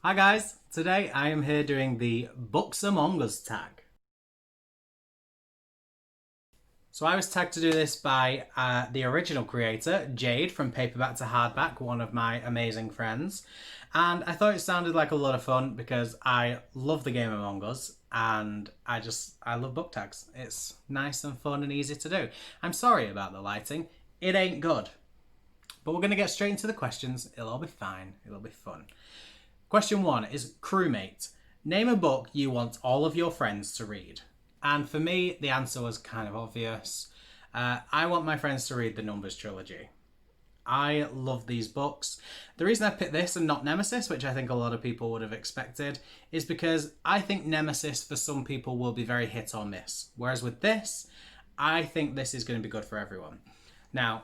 Hi guys, today I am here doing the Books Among Us tag. So I was tagged to do this by the original creator, Jade from Paperback to Hardback, one of my amazing friends. And I thought it sounded like a lot of fun because I love the game Among Us and I love book tags. It's nice and fun and easy to do. I'm sorry about the lighting, it ain't good. But we're going to get straight into the questions. It'll all be fine, it'll be fun. Question 1 is Crewmate. Name a book you want all of your friends to read. And for me, the answer was kind of obvious. I want my friends to read the Numbers trilogy. I love these books. The reason I picked this and not Nemesis, which I think a lot of people would have expected, is because I think Nemesis for some people will be very hit or miss. Whereas with this, I think this is going to be good for everyone. Now,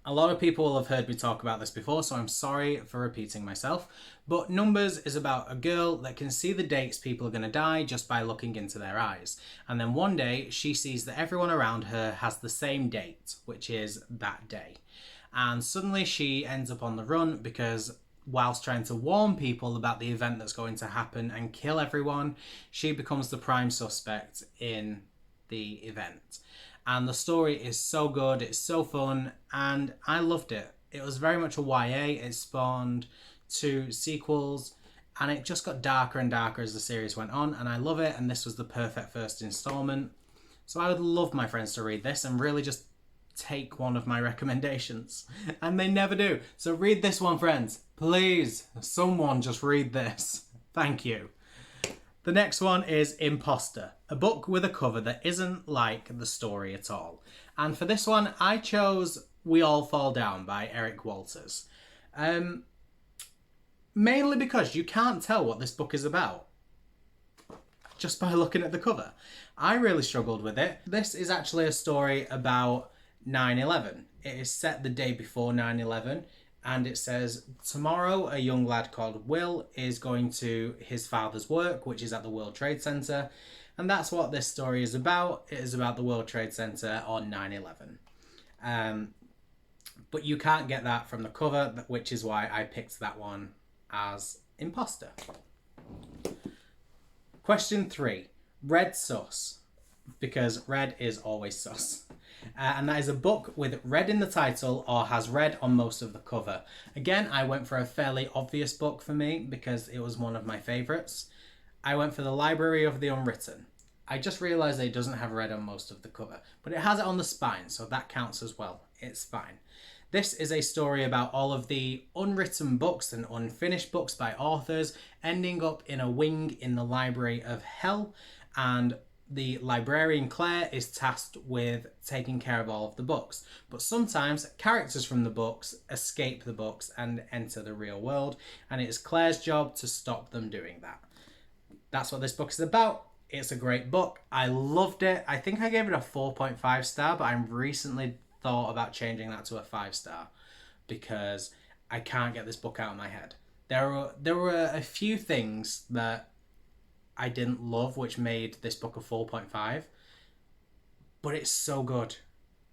a lot of people will have heard me talk about this before, so I'm sorry for repeating myself. But Numbers is about a girl that can see the dates people are going to die just by looking into their eyes. And then one day she sees that everyone around her has the same date, which is that day. And suddenly she ends up on the run because whilst trying to warn people about the event that's going to happen and kill everyone, she becomes the prime suspect in the event. And the story is so good, it's so fun, and I loved it. It was very much a YA, it spawned 2 sequels, and it just got darker and darker as the series went on, and I love it, and this was the perfect first installment. So I would love my friends to read this and really just take one of my recommendations. And they never do. So read this one, friends. Please, someone just read this. Thank you. The next one is Imposter, a book with a cover that isn't like the story at all. And for this one, I chose We All Fall Down by Eric Walters. Mainly because you can't tell what this book is about just by looking at the cover. I really struggled with it. This is actually a story about 9/11. It is set the day before 9/11. And it says, tomorrow a young lad called Will is going to his father's work, which is at the World Trade Center. And that's what this story is about. It is about the World Trade Center on 9/11. But you can't get that from the cover, which is why I picked that one as Imposter. Question 3. Red Sus. Because red is always sus. And that is a book with red in the title or has red on most of the cover. Again, I went for a fairly obvious book for me because it was one of my favourites. I went for The Library of the Unwritten. I just realised that it doesn't have red on most of the cover, but it has it on the spine, so that counts as well. It's fine. This is a story about all of the unwritten books and unfinished books by authors ending up in a wing in the Library of Hell, and the librarian Claire is tasked with taking care of all of the books. But sometimes characters from the books escape the books and enter the real world, and it is Claire's job to stop them doing that. That's what this book is about. It's a great book. I loved it. I think I gave it a 4.5 star, but I recently thought about changing that to a 5 star because I can't get this book out of my head. There were a few things that I didn't love, which made this book a 4.5, but it's so good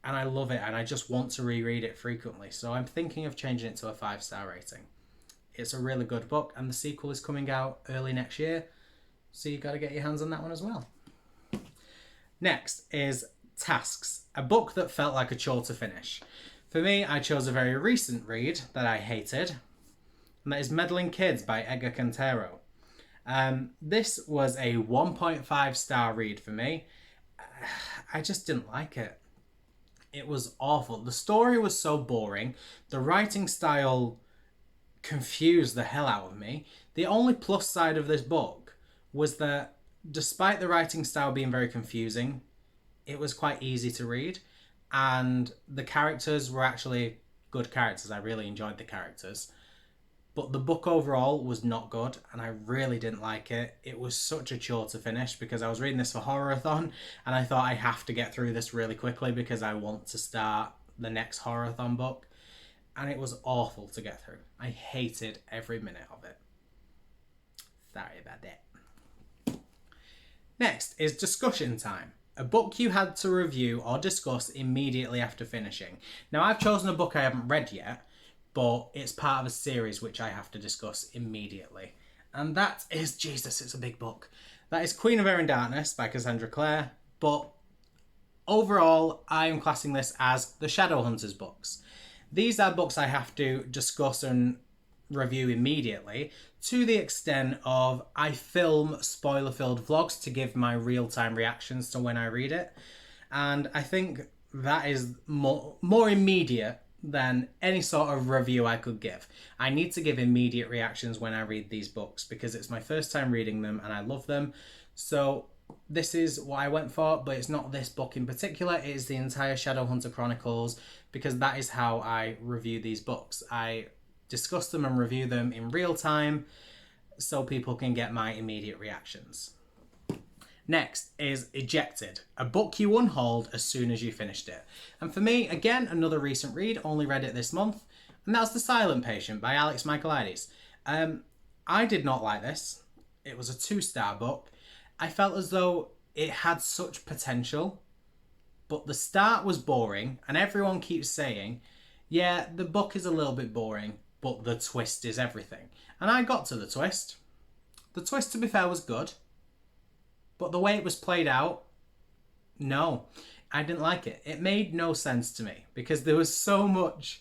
and I love it and I just want to reread it frequently, so I'm thinking of changing it to a 5-star rating. It's a really good book and the sequel is coming out early next year, so you got to get your hands on that one as well. Next is Tasks, a book that felt like a chore to finish. For me, I chose a very recent read that I hated, and that is Meddling Kids by Edgar Cantero. This was a 1.5 star read for me. I just didn't like it. It was awful. The story was so boring. The writing style confused the hell out of me. The only plus side of this book was that despite the writing style being very confusing, it was quite easy to read, and the characters were actually good characters. I really enjoyed the characters. But the book overall was not good, and I really didn't like it. It was such a chore to finish because I was reading this for Horror-a-thon, and I thought I have to get through this really quickly because I want to start the next Horror-a-thon book. And it was awful to get through. I hated every minute of it. Sorry about that. Next is Discussion Time, a book you had to review or discuss immediately after finishing. Now, I've chosen a book I haven't read yet, but it's part of a series which I have to discuss immediately. And that is, Jesus, it's a big book. That is Queen of Air and Darkness by Cassandra Clare, but overall, I am classing this as the Shadowhunters books. These are books I have to discuss and review immediately, to the extent of I film spoiler-filled vlogs to give my real-time reactions to when I read it. And I think that is more immediate than any sort of review I could give. I need to give immediate reactions when I read these books because it's my first time reading them and I love them. So this is what I went for, but it's not this book in particular. It is the entire Shadowhunter Chronicles, because that is how I review these books. I discuss them and review them in real time so people can get my immediate reactions. Next is Ejected, a book you unhauled as soon as you finished it. And for me, again, another recent read, only read it this month, and that's The Silent Patient by Alex Michaelides. I did not like this. It was a 2-star book. I felt as though it had such potential, but the start was boring, and everyone keeps saying, yeah, the book is a little bit boring, but the twist is everything. And I got to the twist. The twist, to be fair, was good. But the way it was played out, no, I didn't like it. It made no sense to me because there was so much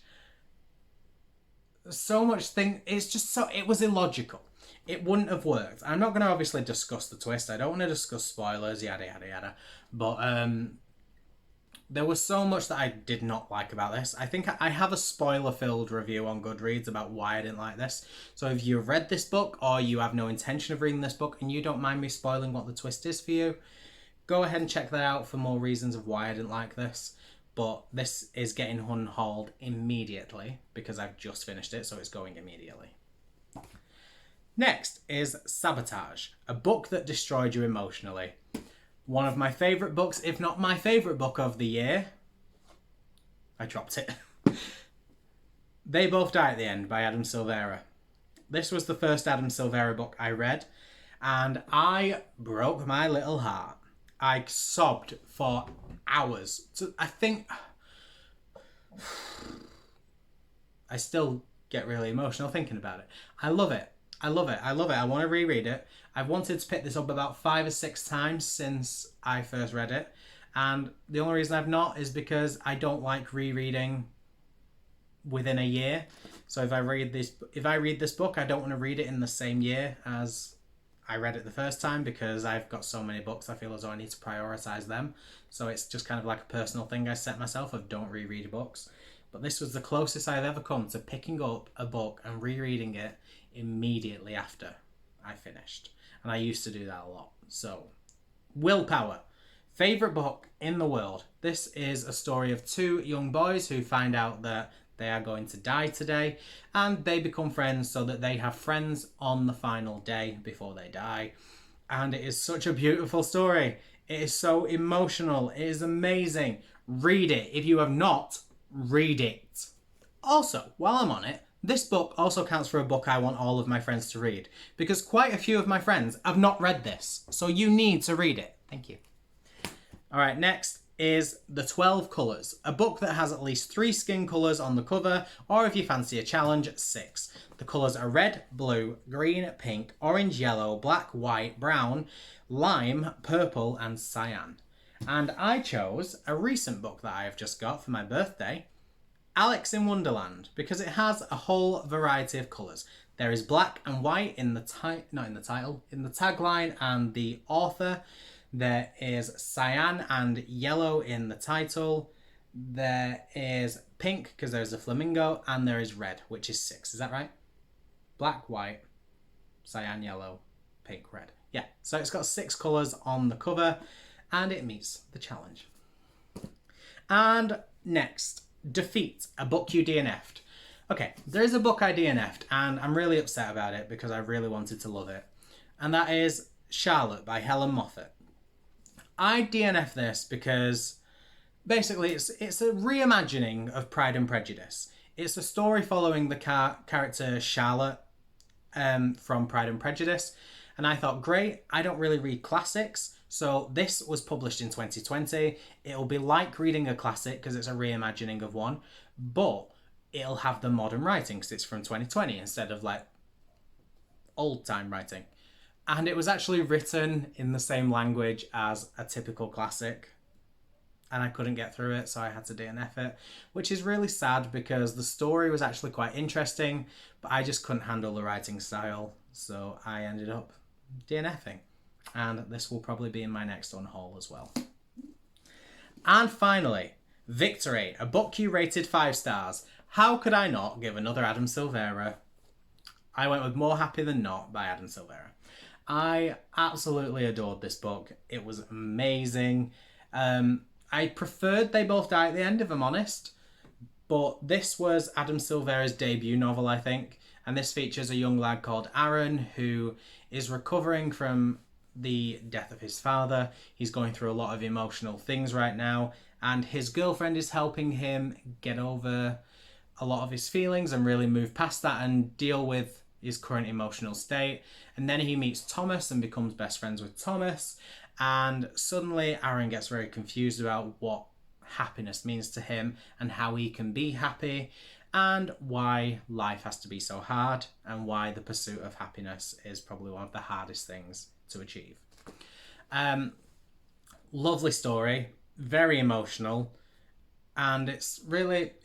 thing. It's just it was illogical. It wouldn't have worked. I'm not going to obviously discuss the twist. I don't want to discuss spoilers, yada, yada, yada. But there was so much that I did not like about this. I think I have a spoiler-filled review on Goodreads about why I didn't like this. So if you've read this book or you have no intention of reading this book and you don't mind me spoiling what the twist is for you, go ahead and check that out for more reasons of why I didn't like this. But this is getting unhauled immediately because I've just finished it, so it's going immediately. Next is Sabotage, a book that destroyed you emotionally. One of my favourite books, if not my favourite book of the year. I dropped it. They Both Die at the End by Adam Silvera. This was the first Adam Silvera book I read, and I broke my little heart. I sobbed for hours. I think I still get really emotional thinking about it. I love it. I love it. I love it. I want to reread it. I've wanted to pick this up about 5 or 6 times since I first read it. And the only reason I've not is because I don't like rereading within a year. So if I read this book, I don't want to read it in the same year as I read it the first time because I've got so many books. I feel as though I need to prioritize them. So it's just kind of like a personal thing I set myself of don't reread books. But this was the closest I've ever come to picking up a book and rereading it immediately after I finished. And I used to do that a lot. So, Willpower. Favourite book in the world. This is a story of 2 young boys who find out that they are going to die today. And they become friends so that they have friends on the final day before they die. And it is such a beautiful story. It is so emotional. It is amazing. Read it. If you have not, read it. Also, while I'm on it, this book also counts for a book I want all of my friends to read, because quite a few of my friends have not read this, so you need to read it. Thank you. All right, next is The 12 Colours, a book that has at least 3 skin colours on the cover, or if you fancy a challenge, 6. The colours are red, blue, green, pink, orange, yellow, black, white, brown, lime, purple, and cyan. And I chose a recent book that I have just got for my birthday, Alice in Wonderland, because it has a whole variety of colours. There is black and white in the tagline and the author. There is cyan and yellow in the title. There is pink because there's a flamingo, and there is red, which is 6. Is that right? Black, white, cyan, yellow, pink, red. Yeah, so it's got 6 colours on the cover and it meets the challenge. And next, Defeat, a book you DNF'd. Okay, there is a book I DNF'd and I'm really upset about it because I really wanted to love it. And that is Charlotte by Helen Moffat. I DNF'd this because basically it's a reimagining of Pride and Prejudice. It's a story following the character Charlotte from Pride and Prejudice. And I thought, great, I don't really read classics. So this was published in 2020. It'll be like reading a classic because it's a reimagining of one. But it'll have the modern writing because it's from 2020 instead of like old time writing. And it was actually written in the same language as a typical classic. And I couldn't get through it, so I had to DNF it, which is really sad because the story was actually quite interesting, but I just couldn't handle the writing style, so I ended up DNFing. And this will probably be in my next unhaul as well. And finally, Victory, a book you rated 5 stars. How could I not give another Adam Silvera? I went with More Happy Than Not by Adam Silvera. I absolutely adored this book. It was amazing. I preferred They Both Die at the End, if I'm honest. But this was Adam Silvera's debut novel, I think. And this features a young lad called Aaron who is recovering from the death of his father. He's going through a lot of emotional things right now. And his girlfriend is helping him get over a lot of his feelings and really move past that and deal with his current emotional state. And then he meets Thomas and becomes best friends with Thomas. And suddenly Aaron gets very confused about what happiness means to him and how he can be happy and why life has to be so hard and why the pursuit of happiness is probably one of the hardest things to achieve. Lovely story, very emotional, and it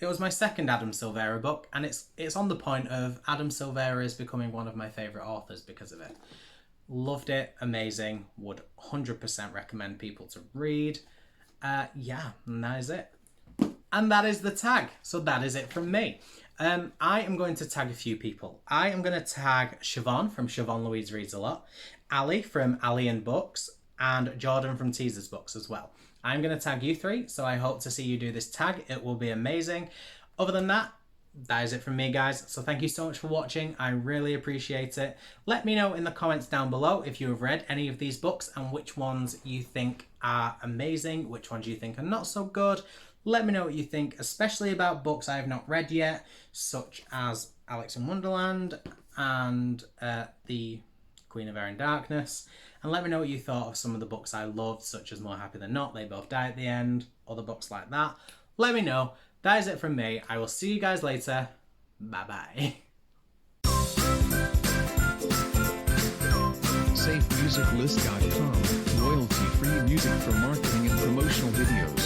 was my second Adam Silvera book, and it's on the point of Adam Silvera is becoming one of my favourite authors because of it. Loved it, amazing, would 100% recommend people to read. Yeah, and that is it. And that is the tag. So that is it from me. I am going to tag a few people. I am going to tag Siobhan from Siobhan Louise Reads a Lot, Ali from Ali and Books, and Jordan from Teasers Books as well. I'm going to tag you 3, so I hope to see you do this tag. It will be amazing. Other than that, that is it from me, guys. So thank you so much for watching. I really appreciate it. Let me know in the comments down below if you have read any of these books and which ones you think are amazing, which ones you think are not so good. Let me know what you think, especially about books I have not read yet, such as Alice in Wonderland and The Queen of Air and Darkness. And let me know what you thought of some of the books I loved, such as More Happy Than Not, They Both Die at the End, other books like that. Let me know. That is it from me. I will see you guys later. Bye-bye. SafeMusicList.com. Royalty-free music for marketing and promotional videos.